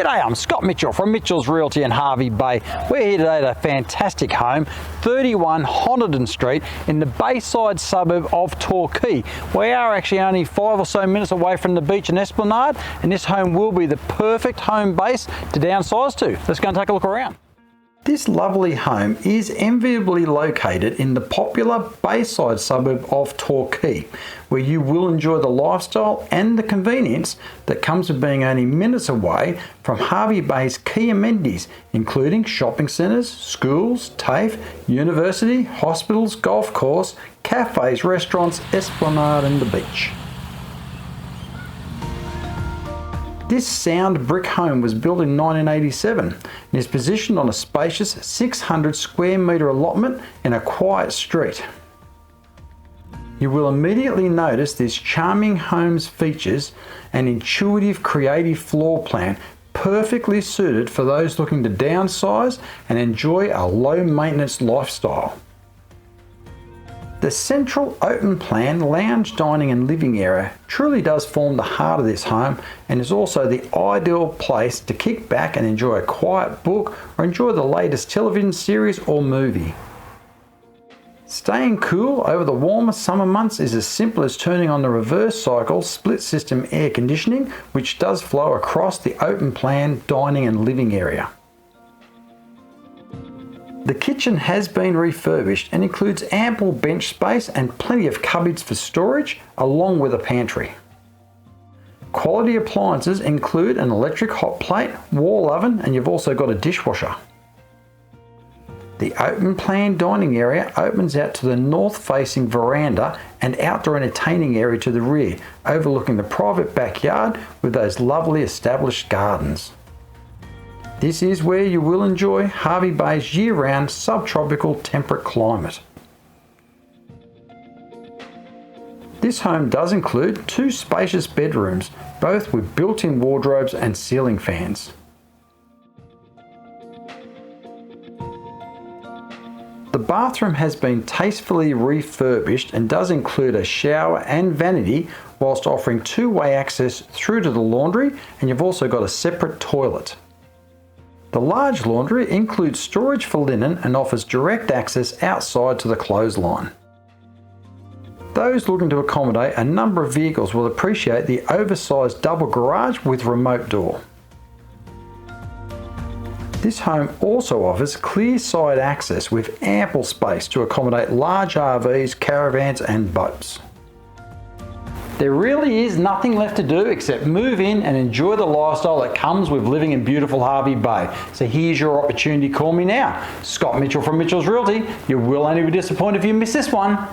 G'day, I'm Scott Mitchell from Mitchell's Realty in Hervey Bay. We're here today at a fantastic home, 31 Honiton Street in the bayside suburb of Torquay. We are actually only 5 or so minutes away from the beach and esplanade, and this home will be the perfect home base to downsize to. Let's go and take a look around. This lovely home is enviably located in the popular bayside suburb of Torquay, where you will enjoy the lifestyle and the convenience that comes with being only minutes away from Hervey Bays' key amenities, including shopping centres, schools, TAFE, university, hospitals, golf course, cafes, restaurants, esplanade and the beach. This sound brick home was built in 1987 and is positioned on a spacious 600 square metre allotment in a quiet street. You will immediately notice this charming home's features an intuitive creative floor plan perfectly suited for those looking to downsize and enjoy a low maintenance lifestyle. The central open plan lounge, dining and living area truly does form the heart of this home and is also the ideal place to kick back and enjoy a quiet book or enjoy the latest television series or movie. Staying cool over the warmer summer months is as simple as turning on the reverse cycle split system air conditioning, which does flow across the open plan dining and living area. The kitchen has been refurbished and includes ample bench space and plenty of cupboards for storage, along with a pantry. Quality appliances include an electric hot plate, wall oven, and you've also got a dishwasher. The open plan dining area opens out to the north-facing veranda and outdoor entertaining area to the rear, overlooking the private backyard with those lovely established gardens. This is where you will enjoy Hervey Bay's year-round subtropical temperate climate. This home does include 2 spacious bedrooms, both with built-in wardrobes and ceiling fans. The bathroom has been tastefully refurbished and does include a shower and vanity, whilst offering two-way access through to the laundry, and you've also got a separate toilet. The large laundry includes storage for linen and offers direct access outside to the clothesline. Those looking to accommodate a number of vehicles will appreciate the oversized double garage with remote door. This home also offers clear side access with ample space to accommodate large RVs, caravans and boats. There really is nothing left to do except move in and enjoy the lifestyle that comes with living in beautiful Hervey Bay. So here's your opportunity. Call me now. Scott Mitchell from Mitchell's Realty. You will only be disappointed if you miss this one.